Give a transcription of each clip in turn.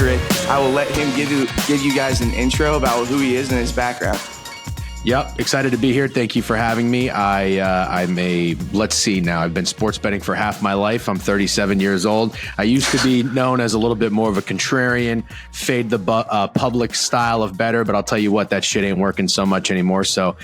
Degenerate. I will let him give you guys an intro about who he is and his background. Yep. Excited to be here. Thank you for having me. Let's see now. I've been sports betting for half my life. I'm 37 years old. I used to be known as a little bit more of a contrarian, fade the public style of better, but I'll tell you what, that shit ain't working so much anymore. So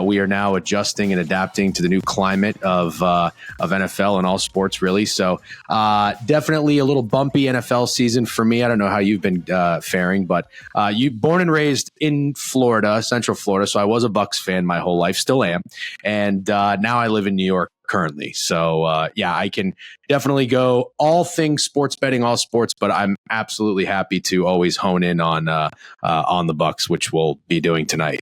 we are now adjusting and adapting to the new climate of NFL and all sports, really. So definitely a little bumpy NFL season for me. I don't know how you've been faring, but you born and raised in Florida, Central Florida. So I was a Bucs fan my whole life, still am. And now I live in New York currently. So I can definitely go all things sports betting, all sports, but I'm absolutely happy to always hone in on the Bucs, which we'll be doing tonight.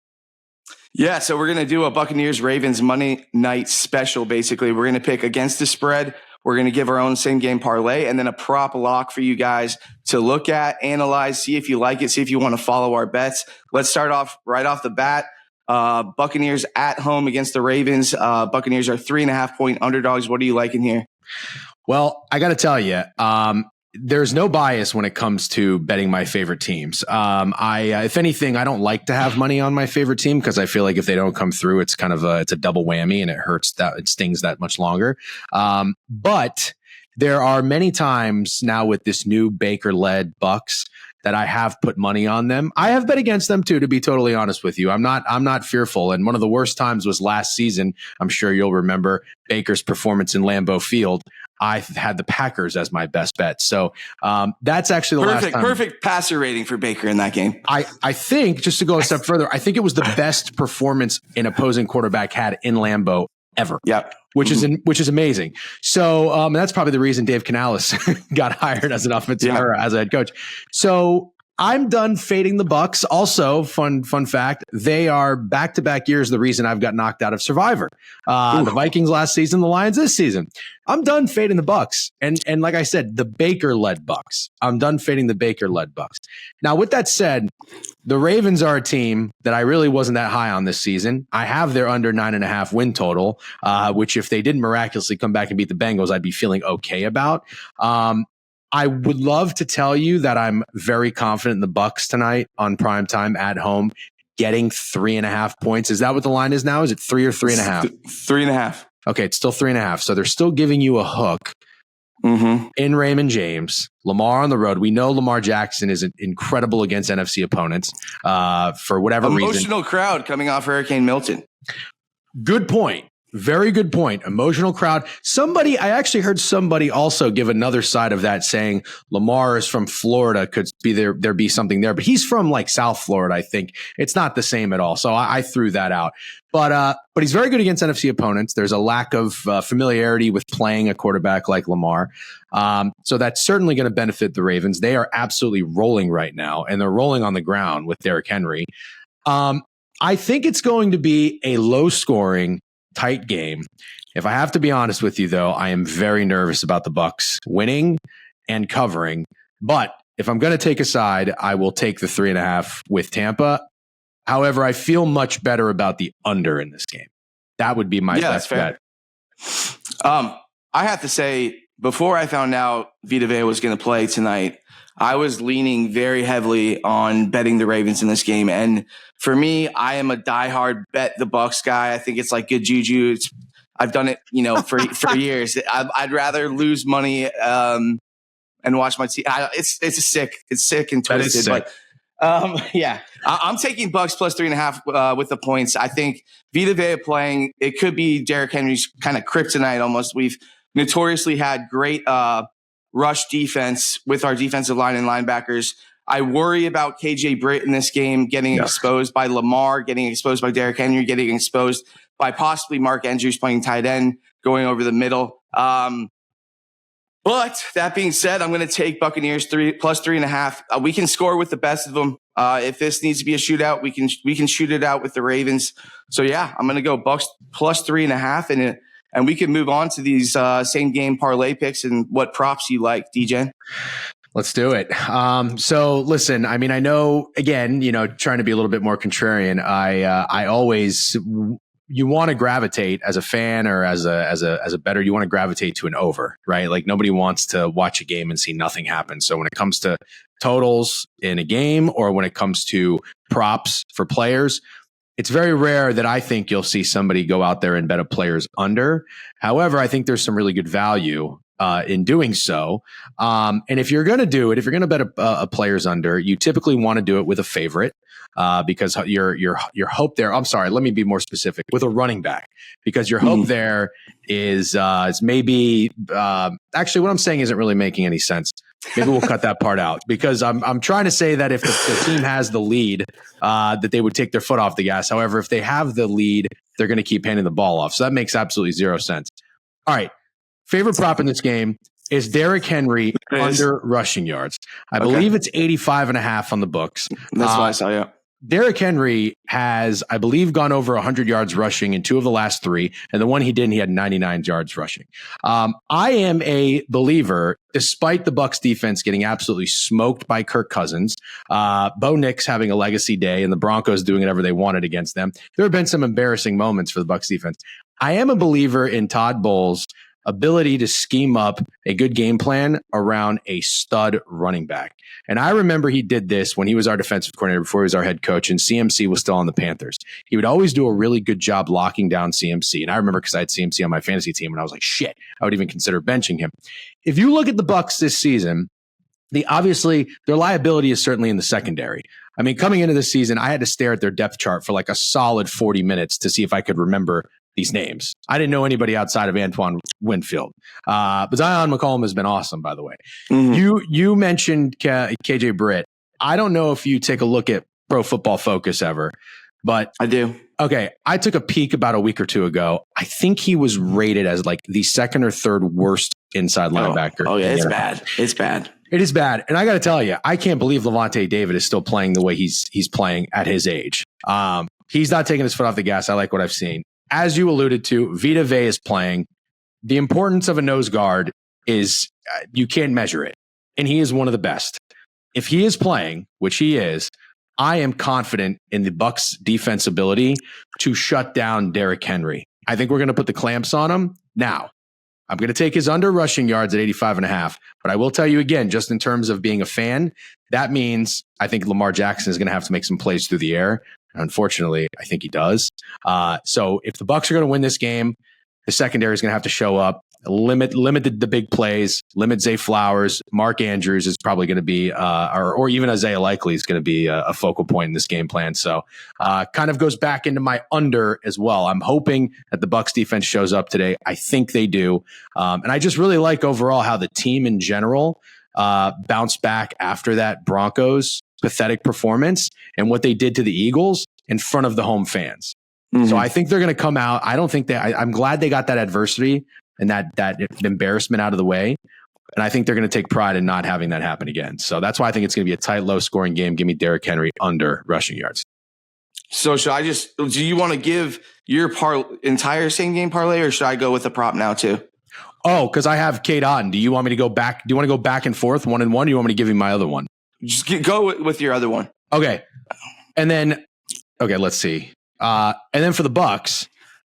Yeah, so we're going to do a Buccaneers-Ravens Monday night special, basically. We're going to pick against the spread. We're going to give our own same-game parlay and then a prop lock for you guys to look at, analyze, see if you like it, see if you want to follow our bets. Let's start off right off the bat. Buccaneers at home against the Ravens. Buccaneers are 3.5-point underdogs. What are you liking here? Well, I got to tell you, there's no bias when it comes to betting my favorite teams. If anything, I don't like to have money on my favorite team because I feel like if they don't come through, it's kind of it's a double whammy and it stings that much longer. But there are many times now with this new Baker-led Bucs that I have put money on them. I have bet against them too, to be totally honest with you. I'm not fearful. And one of the worst times was last season. I'm sure you'll remember Baker's performance in Lambeau Field. I had the Packers as my best bet. So that's actually the last time. Perfect passer rating for Baker in that game. I think, just to go a step further, I think it was the best performance an opposing quarterback had in Lambeau ever. Yep. Which is amazing. So that's probably the reason Dave Canales got hired as an offensive or as a head coach. So I'm done fading the Bucs. Also, fun fact, they are back-to-back years the reason I've got knocked out of Survivor. The Vikings last season, the Lions this season. I'm done fading the Bucs. And like I said, the Baker-led Bucs. I'm done fading the Baker-led Bucs. Now, with that said, the Ravens are a team that I really wasn't that high on this season. I have their under 9.5 win total, which if they didn't miraculously come back and beat the Bengals, I'd be feeling okay about. I would love to tell you that I'm very confident in the Bucs tonight on primetime at home, getting 3.5 points. Is that what the line is now? Is it 3 or 3.5? 3.5. Okay, it's still 3.5. So they're still giving you a hook in Raymond James. Lamar on the road. We know Lamar Jackson is incredible against NFC opponents for whatever reason. Emotional crowd coming off Hurricane Milton. Good point. Very good point. Emotional crowd. I actually heard somebody also give another side of that, saying Lamar is from Florida. Could be there be something there, but he's from like South Florida. I think it's not the same at all. So I threw that out. But he's very good against NFC opponents. There's a lack of familiarity with playing a quarterback like Lamar. So that's certainly going to benefit the Ravens. They are absolutely rolling right now, and they're rolling on the ground with Derrick Henry. I think it's going to be a low scoring, tight game. If I have to be honest with you, though, I am very nervous about the Bucs winning and covering. But if I'm going to take a side, I will take the 3.5 with Tampa. However, I feel much better about the under in this game. That would be my best bet. I have to say, before I found out Vita Vea was going to play tonight, I was leaning very heavily on betting the Ravens in this game. And for me, I am a diehard bet the Bucs guy. I think it's like good juju. I've done it, for years. I'd rather lose money and watch my team. It's sick and twisted. But I'm taking Bucs plus 3.5 with the points. I think Vita Vea playing, it could be Derrick Henry's kind of kryptonite almost. We've notoriously had great rush defense with our defensive line and linebackers. I worry about KJ Britt in this game getting exposed by Lamar, getting exposed by Derrick Henry, getting exposed by possibly Mark Andrews playing tight end, going over the middle. But that being said, I'm going to take Buccaneers plus 3.5. We can score with the best of them. If this needs to be a shootout, we can shoot it out with the Ravens. So I'm going to go Bucs plus 3.5, and we can move on to these same game parlay picks and what props you like, DJ. Let's do it. So listen, I mean, I know, again, trying to be a little bit more contrarian. I always, you want to gravitate as a fan or as a bettor, you want to gravitate to an over, right? Like nobody wants to watch a game and see nothing happen. So when it comes to totals in a game or when it comes to props for players, it's very rare that I think you'll see somebody go out there and bet a player's under. However, I think there's some really good value in doing so. And if you're going to do it, if you're going to bet a player's under, you typically want to do it with a favorite because your hope there. I'm sorry, let me be more specific. With a running back, because your hope there is maybe actually what I'm saying isn't really making any sense. Maybe we'll cut that part out because I'm trying to say that if the team has the lead, that they would take their foot off the gas. However, if they have the lead, they're going to keep handing the ball off. So that makes absolutely zero sense. All right. Favorite prop in this game is Derrick Henry under rushing yards. I believe it's 85.5 on the books. That's what I saw, yeah. Derrick Henry has, I believe, gone over 100 yards rushing in 2 of the last 3. And the one he didn't, he had 99 yards rushing. I am a believer, despite the Bucs defense getting absolutely smoked by Kirk Cousins, Bo Nix having a legacy day, and the Broncos doing whatever they wanted against them. There have been some embarrassing moments for the Bucs defense. I am a believer in Todd Bowles' ability to scheme up a good game plan around a stud running back. And I remember he did this when he was our defensive coordinator before he was our head coach and CMC was still on the Panthers. He would always do a really good job locking down CMC. And I remember because I had CMC on my fantasy team and I was like, shit, I would even consider benching him. If you look at the Bucs this season, obviously their liability is certainly in the secondary. I mean, coming into this season, I had to stare at their depth chart for like a solid 40 minutes to see if I could remember these names. I didn't know anybody outside of Antoine Winfield. But Zion McCollum has been awesome, by the way. You mentioned KJ Britt. I don't know if you take a look at Pro Football Focus ever, but I do. Okay. I took a peek about a week or 2 ago. I think he was rated as like the 2nd or 3rd worst inside linebacker. Oh yeah, it's bad. It's bad. It is bad. And I got to tell you, I can't believe Levante David is still playing the way he's playing at his age. He's not taking his foot off the gas. I like what I've seen. As you alluded to, Vita Vea is playing. The importance of a nose guard is you can't measure it. And he is one of the best. If he is playing, which he is, I am confident in the Bucs' defense ability to shut down Derrick Henry. I think we're going to put the clamps on him. Now, I'm going to take his under rushing yards at 85.5. But I will tell you again, just in terms of being a fan, that means I think Lamar Jackson is going to have to make some plays through the air. Unfortunately, I think he does. So if the Bucs are going to win this game, the secondary is going to have to show up, limit the big plays, limit Zay Flowers. Mark Andrews is probably going to be, or even Isaiah Likely is going to be a focal point in this game plan. So kind of goes back into my under as well. I'm hoping that the Bucs defense shows up today. I think they do. And I just really like overall how the team in general bounced back after that Broncos pathetic performance and what they did to the Eagles in front of the home fans. So I think they're going to come out. I don't think I'm glad they got that adversity and that embarrassment out of the way. And I think they're going to take pride in not having that happen again. So that's why I think it's going to be a tight, low scoring game. Give me Derrick Henry under rushing yards. So do you want to give your entire same game parlay or should I go with the prop now too? Oh, because I have Kate Otten. Do you want me to go back? Do you want to go back and forth 1 and 1? Or do you want me to give you my other one? Just go with your other one. Okay. And then, let's see. And then for the Bucs,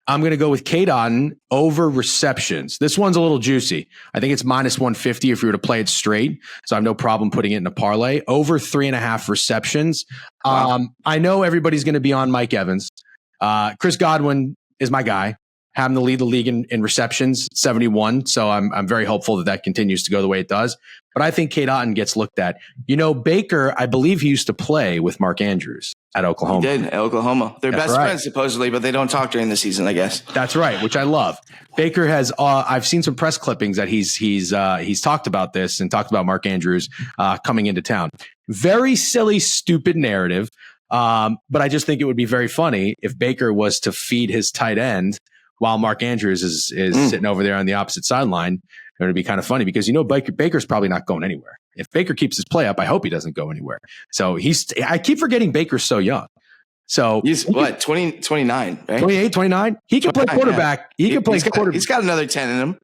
I'm going to go with Kate Otten over receptions. This one's a little juicy. I think it's minus 150 if you were to play it straight. So I have no problem putting it in a parlay. Over 3.5 receptions. Wow. I know everybody's going to be on Mike Evans. Chris Godwin is my guy. Having to lead the league in receptions, 71. So I'm very hopeful that continues to go the way it does. But I think Kate Otten gets looked at. You know, Baker, I believe he used to play with Mark Andrews at Oklahoma. He did at Oklahoma. They're best friends supposedly, but they don't talk during the season, I guess. That's right, which I love. Baker has. I've seen some press clippings that he's talked about this and talked about Mark Andrews coming into town. Very silly, stupid narrative. But I just think it would be very funny if Baker was to feed his tight end while Mark Andrews is sitting over there on the opposite sideline. It would be kind of funny because, you know, Baker's probably not going anywhere. If Baker keeps his play up, I hope he doesn't go anywhere. So I keep forgetting Baker's so young. So he's 29, right? 28, 29. He can play quarterback. Yeah. He can play quarterback. He's got another 10 in him.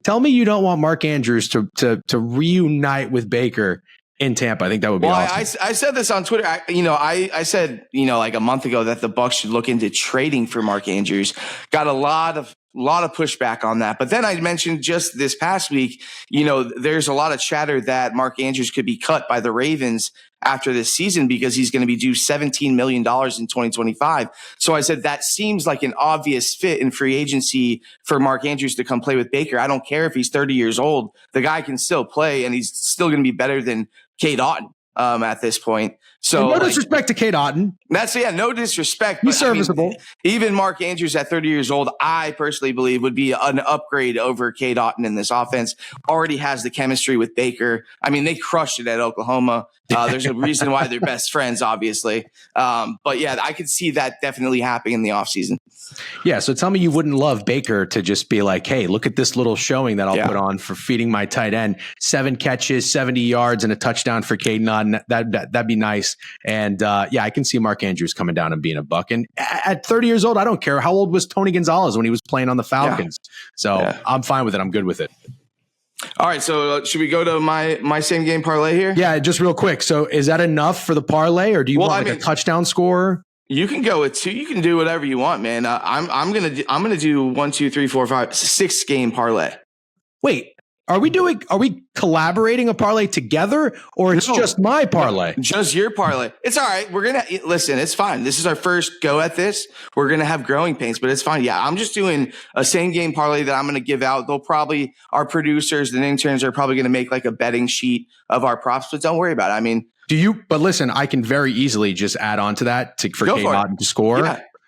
Tell me you don't want Mark Andrews to reunite with Baker in Tampa. I think that would be awesome. I said this on Twitter. I said, like a month ago that the Bucs should look into trading for Mark Andrews. Got a lot of pushback on that. But then I mentioned just this past week, there's a lot of chatter that Mark Andrews could be cut by the Ravens after this season because he's going to be due $17 million in 2025. So I said that seems like an obvious fit in free agency for Mark Andrews to come play with Baker. I don't care if he's 30 years old. The guy can still play, and he's still going to be better than Cade Otton at this point. So no disrespect to Cade Otton. No disrespect. He's serviceable. Even Mark Andrews at 30 years old, I personally believe would be an upgrade over Cade Otton in this offense. Already has the chemistry with Baker. I mean, they crushed it at Oklahoma. There's a reason why they're best friends, obviously. But yeah, I could see that definitely happening in the offseason. Yeah, so tell me you wouldn't love Baker to just be like, hey, look at this little showing that I'll put on for feeding my tight end. 7 catches, 70 yards, and a touchdown for Cade Otton. That'd be nice. And I can see Mark Andrews coming down and being a Buck. And at 30 years old, I don't care. How old was Tony Gonzalez when he was playing on the Falcons? Yeah. So I'm fine with it. I'm good with it. All right, so should we go to my same game parlay here? Yeah, just real quick. So is that enough for the parlay, or do you want a touchdown score? You can go with 2. You can do whatever you want, man. I'm gonna do 1, 2, 3, 4, 5, 6 game parlay. Wait, are we collaborating a parlay together, or it's just my parlay? Just your parlay. It's all right. We're gonna listen. It's fine. This is our first go at this. We're gonna have growing pains, but it's fine. Yeah, I'm just doing a same game parlay that I'm gonna give out. Our producers and interns are probably gonna make like a betting sheet of our props, but don't worry about it. I mean. But listen, I can very easily just add on to that for Cade Otton to score.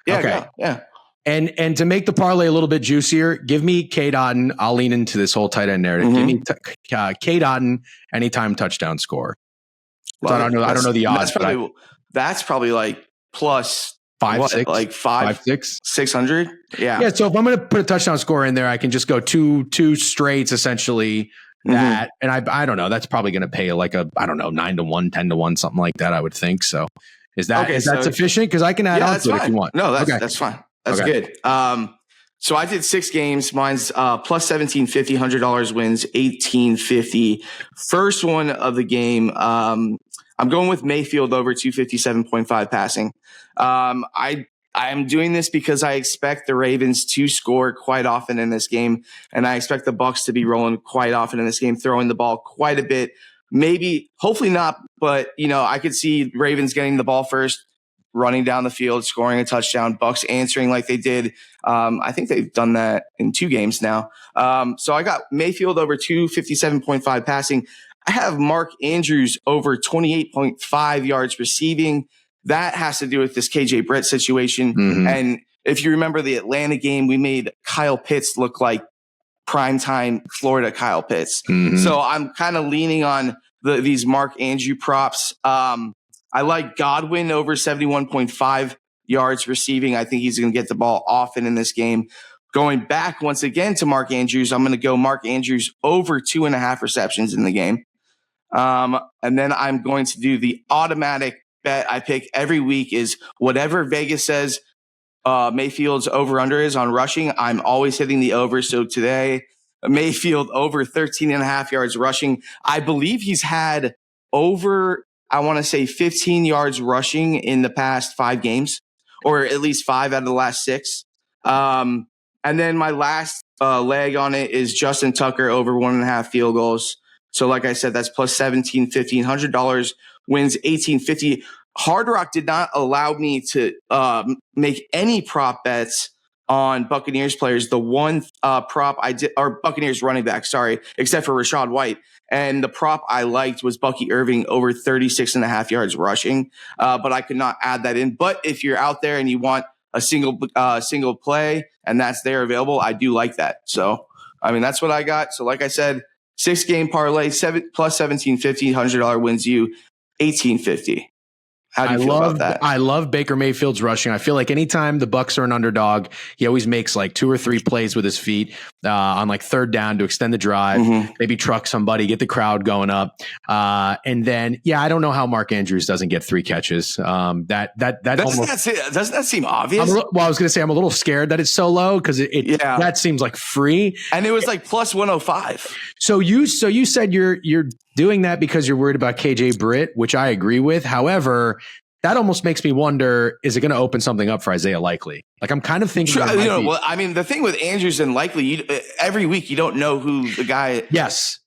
Yeah. Okay. Yeah. And to make the parlay a little bit juicier, give me Cade Otton. I'll lean into this whole tight end narrative. Mm-hmm. Give me Cade Otton anytime touchdown score. So I don't know the odds. That's probably like plus 5, 6, like 5, 6, 600. Yeah. Yeah. So if I'm going to put a touchdown score in there, I can just go two straights essentially. That and I don't know. That's probably going to pay like 9-1, 10-1, something like that. I would think so. Is that sufficient? Because I can add on to it if you want. No, that's fine. That's good. So I did 6 games. Mine's plus 1750, $100 wins, 1850. First one of the game. I'm going with Mayfield over 257.5 passing. I am doing this because I expect the Ravens to score quite often in this game, and I expect the Bucs to be rolling quite often in this game, throwing the ball quite a bit. Maybe, hopefully not, but I could see Ravens getting the ball first, running down the field, scoring a touchdown, Bucs answering like they did. I think they've done that in 2 games now. So I got Mayfield over 257.5 passing. I have Mark Andrews over 28.5 yards receiving. That has to do with this KJ Brett situation. Mm-hmm. And if you remember the Atlanta game, we made Kyle Pitts look like primetime Florida Kyle Pitts. Mm-hmm. So I'm kind of leaning on these Mark Andrews props. I like Godwin over 71.5 yards receiving. I think he's going to get the ball often in this game. Going back once again to Mark Andrews, I'm going to go Mark Andrews over 2.5 receptions in the game. And then I'm going to do the automatic bet I pick every week is whatever Vegas says Mayfield's over-under is on rushing. I'm always hitting the over. So today, Mayfield over 13.5 yards rushing. I believe he's had over, I want to say 15 yards rushing in the past 5 games, or at least 5 out of the last 6. And then my last leg on it is Justin Tucker over 1.5 field goals. So like I said, that's plus $1,750, $100 wins, $1,850. Hard Rock did not allow me to make any prop bets on Buccaneers players. The one prop I did, or Buccaneers running back, sorry, except for Rachaad White. And the prop I liked was Bucky Irving over 36.5 yards rushing. But I could not add that in. But if you're out there and you want a single play and that's there available, I do like that. So, I mean, that's what I got. So like I said, 6 game parlay, plus $1,750, $100 wins you $1,850. How do you feel about that? I love Baker Mayfield's rushing. I feel like anytime the Bucs are an underdog, he always makes like 2 or 3 plays with his feet. on like third down to extend the drive, maybe truck somebody, get the crowd going up. And then, I don't know how Mark Andrews doesn't get 3 catches. Doesn't that seem obvious? I was going to say, I'm a little scared that it's so low because that seems like free. And it was like plus 105. So you said you're doing that because you're worried about KJ Britt, which I agree with. However, that almost makes me wonder, is it going to open something up for Isaiah Likely? Like, I'm kind of thinking. The thing with Andrews and Likely, every week you don't know who the guy. Yes.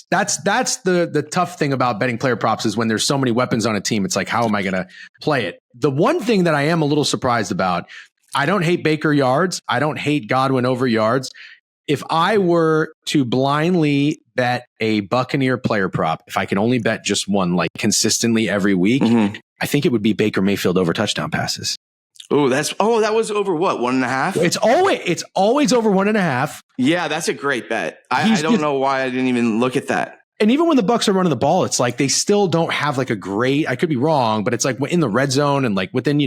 That's the tough thing about betting player props is when there's so many weapons on a team. It's like, how am I going to play it? The one thing that I am a little surprised about, I don't hate Baker yards. I don't hate Godwin over yards. If I were to blindly bet a Buccaneer player prop, if I can only bet just one, like consistently every week, I think it would be Baker Mayfield over touchdown passes. That was over what, 1.5? It's always over 1.5. Yeah, that's a great bet. I don't know why I didn't even look at that. And even when the Bucs are running the ball, it's like they still don't have like a great, I could be wrong, but it's like in the red zone and like within,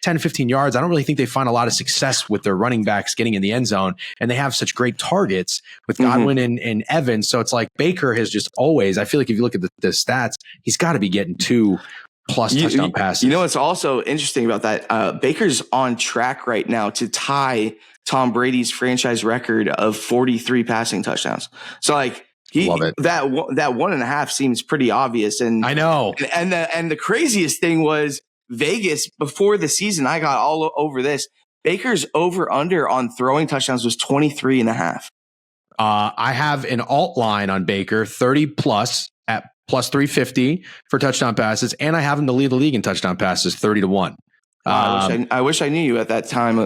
10, 15 yards, I don't really think they find a lot of success with their running backs getting in the end zone. And they have such great targets with Godwin and Evans. So it's like Baker has just always, I feel like if you look at the stats, he's got to be getting 2+ touchdown passes. You know what's also interesting about that? Baker's on track right now to tie Tom Brady's franchise record of 43 passing touchdowns. So like that 1.5 seems pretty obvious. And I know. And the craziest thing was Vegas before the season. I got all over this. Baker's over under on throwing touchdowns was 23.5. I have an alt line on Baker 30 plus at plus 350 for touchdown passes, and I have him to lead the league in touchdown passes 30-1. I wish I knew you at that time,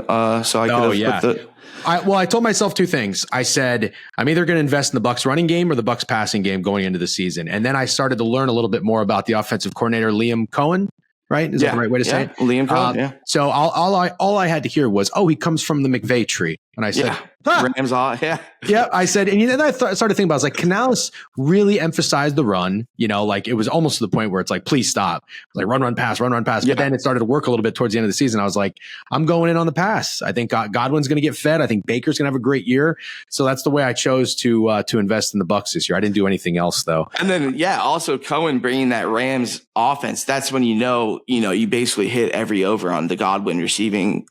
so I could have put the. I told myself 2 things. I said I'm either going to invest in the Bucs running game or the Bucs passing game going into the season, and then I started to learn a little bit more about the offensive coordinator Liam Cohen. Right? Is that the right way to say it? Liam Cohen. So all I had to hear was, he comes from the McVay tree, and I said, Rams. I said, and then I started thinking about, I was like, Canales really emphasized the run. Like it was almost to the point where it's like, please stop. Like run, pass. Yeah. But then it started to work a little bit towards the end of the season. I was like, I'm going in on the pass. I think Godwin's going to get fed. I think Baker's going to have a great year. So that's the way I chose to invest in the Bucs this year. I didn't do anything else though. And then also Cohen bringing that Rams offense. That's when you basically hit every over on the Godwin receiving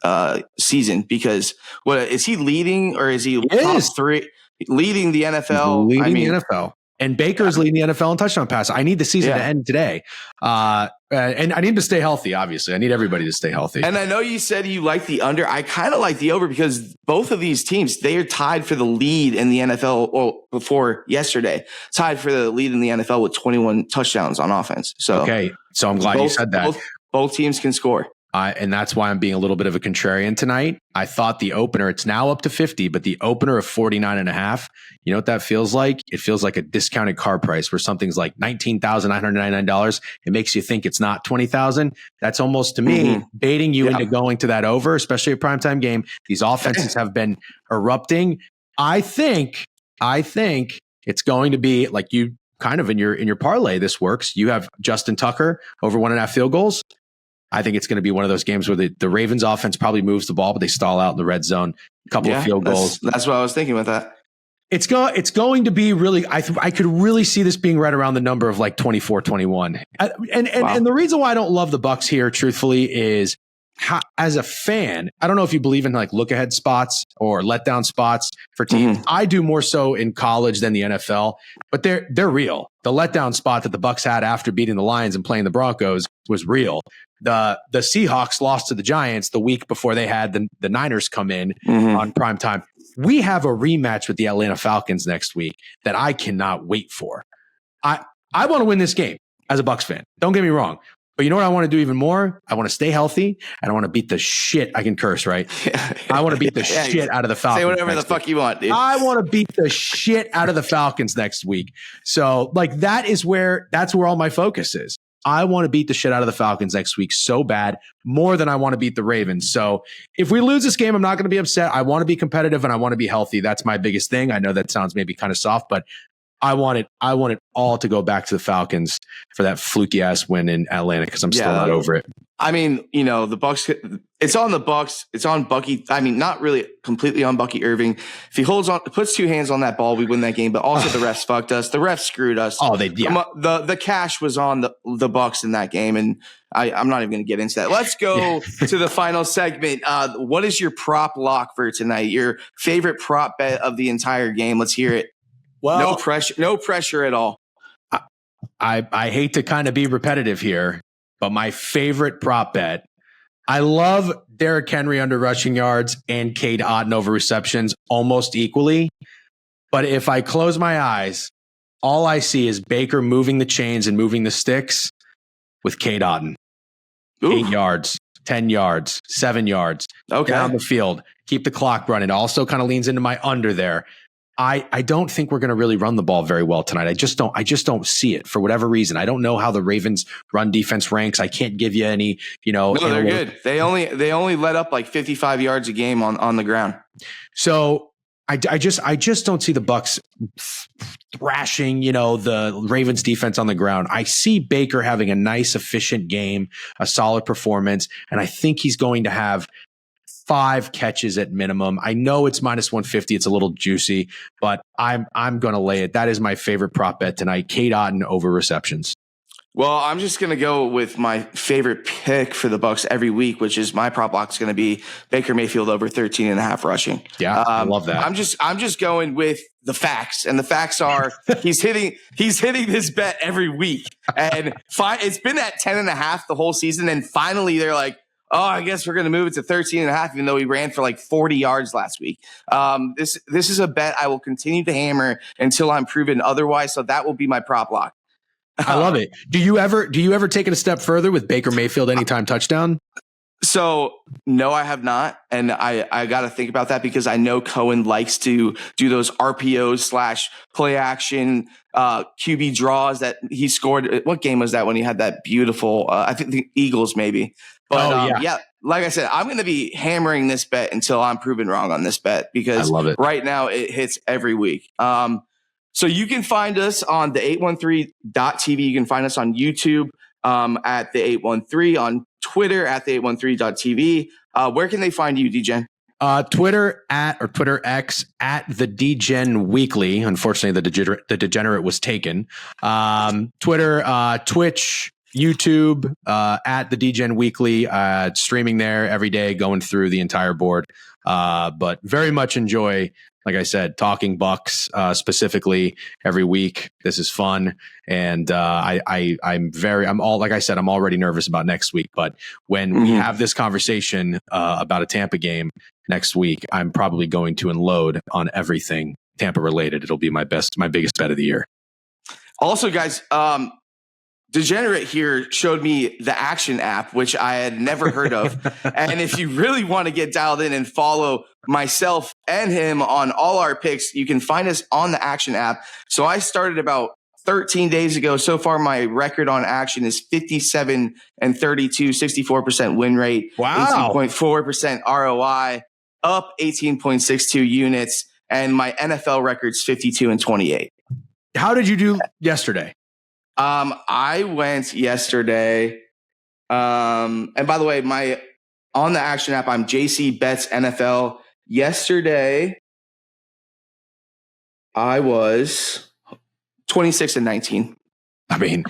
season, because what is he leading, or is he top 3 leading the NFL? The NFL. And Baker's leading the NFL in touchdown pass. I need the season to end today. And I need to stay healthy, obviously. I need everybody to stay healthy. And I know you said you like the under. I kind of like the over because both of these teams, they are tied for the lead in the NFL, or before yesterday, tied for the lead in the NFL with 21 touchdowns on offense. So I'm glad you said that. Both teams can score. And that's why I'm being a little bit of a contrarian tonight. I thought the opener, it's now up to 50, but the opener of 49.5, you know what that feels like? It feels like a discounted car price where something's like $19,999. It makes you think it's not $20,000. That's almost, to me, baiting you into going to that over, especially a primetime game. These offenses have been erupting. I think it's going to be like you kind of in your parlay. This works. You have Justin Tucker over 1.5 field goals. I think it's going to be one of those games where the Ravens offense probably moves the ball, but they stall out in the red zone. A couple of field goals. That's what I was thinking with that. It's going to be really, I could really see this being right around the number of like 24-21. And the reason why I don't love the Bucs here, truthfully, is as a fan, I don't know if you believe in like look ahead spots or letdown spots for teams. I do more so in college than the NFL, but they're real. The letdown spot that the Bucs had after beating the Lions and playing the Broncos was real. The Seahawks lost to the Giants the week before they had the Niners come in on prime time. We have a rematch with the Atlanta Falcons next week that I cannot wait for. I want to win this game as a Bucs fan. Don't get me wrong. But you know what I want to do even more? I want to stay healthy, and I want to beat the shit. I can curse, right? I want to beat the shit out of the Falcons. Say whatever the fuck you want, dude. I want to beat the shit out of the Falcons next week. So, like, that's where all my focus is. I want to beat the shit out of the Falcons next week so bad, more than I want to beat the Ravens. So if we lose this game, I'm not going to be upset. I want to be competitive and I want to be healthy. That's my biggest thing. I know that sounds maybe kind of soft, but I want it all to go back to the Falcons for that fluky ass win in Atlanta because I'm still not over it. I mean, the Bucs, It's on the Bucs. It's on Bucky. I mean, not really completely on Bucky Irving. If he puts two hands on that ball, we win that game. But also the refs fucked us. The refs screwed us. Oh, they yeah. The cash was on the Bucs in that game, and I'm not even going to get into that. Let's go to the final segment. What is your prop lock for tonight? Your favorite prop bet of the entire game? Let's hear it. Well, no pressure at all. I hate to kind of be repetitive here, but my favorite prop bet. I love Derrick Henry under rushing yards and Cade Otton over receptions almost equally. But if I close my eyes, all I see is Baker moving the chains and moving the sticks with Cade Otton. 8 yards, 10 yards, 7 yards down the field. Keep the clock running. Also kind of leans into my under there. I don't think we're going to really run the ball very well tonight. I just don't see it for whatever reason. I don't know how the Ravens run defense ranks. I can't give you any, No, they're good. They only let up like 55 yards a game on the ground. So I just don't see the Bucs thrashing, the Ravens defense on the ground. I see Baker having a nice, efficient game, a solid performance, and I think he's going to have 5 catches at minimum. I know it's minus 150. It's a little juicy, but I'm going to lay it. That is my favorite prop bet tonight. Cade Otton over receptions. Well, I'm just going to go with my favorite pick for the Bucs every week, which is my prop lock is going to be Baker Mayfield over 13.5 rushing. Yeah, I love that. I'm just going with the facts, and the facts are he's hitting this bet every week, and it's been at 10.5 the whole season, and finally they're like, oh, I guess we're going to move it to 13.5, even though he ran for like 40 yards last week. This is a bet I will continue to hammer until I'm proven otherwise. So that will be my prop lock. I love it. Do you ever take it a step further with Baker Mayfield anytime touchdown? So no, I have not. And I got to think about that because I know Cohen likes to do those RPOs / play action QB draws that he scored. What game was that when he had that beautiful, I think the Eagles maybe. But yeah, like I said, I'm going to be hammering this bet until I'm proven wrong on this bet because right now it hits every week. So you can find us on the 813.tv. You can find us on YouTube at the 813, on Twitter at the 813.tv. Where can they find you, Degen? Twitter X at the Degen Weekly. Unfortunately, the Degenerate was taken. Twitter, Twitch, YouTube, at the Degen Weekly, streaming there every day, going through the entire board. But very much enjoy, like I said, talking Bucs specifically every week. This is fun, and I'm already nervous about next week. But when we have this conversation about a Tampa game next week, I'm probably going to unload on everything Tampa related. It'll be my biggest bet of the year. Also, guys, Degenerate here showed me the Action app, which I had never heard of. And if you really want to get dialed in and follow myself and him on all our picks, you can find us on the Action app. So I started about 13 days ago. So far, my record on Action is 57-32, 64% win rate, 18.4% ROI, up 18.62 units, and my NFL record's 52-28. How did you do yesterday? I went yesterday. And by the way, on the Action app, I'm JC Bets NFL. Yesterday, I was 26-19. I mean,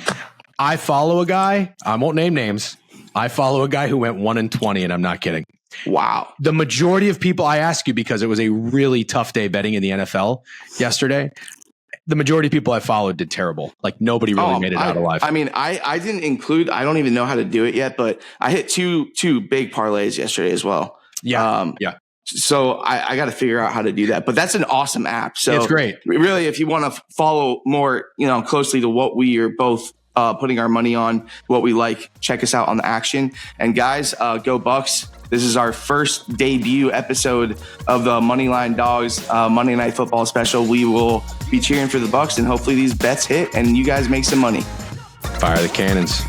I follow a guy. I won't name names. I follow a guy who went 1-20, and I'm not kidding. Wow. The majority of people, I ask you because it was a really tough day betting in the NFL yesterday. The majority of people I followed did terrible. Like nobody really made it out alive. I mean, I didn't include, I don't even know how to do it yet, but I hit two big parlays yesterday as well. Yeah. So I got to figure out how to do that, but that's an awesome app. So it's great. Really, if you want to follow more, closely to what we are both putting our money on, what we like, check us out on the Action. And guys, go Bucs. This is our first debut episode of the MoneyLine Dawgs Monday Night Football special. We will be cheering for the Bucs, and hopefully these bets hit and you guys make some money. Fire the cannons.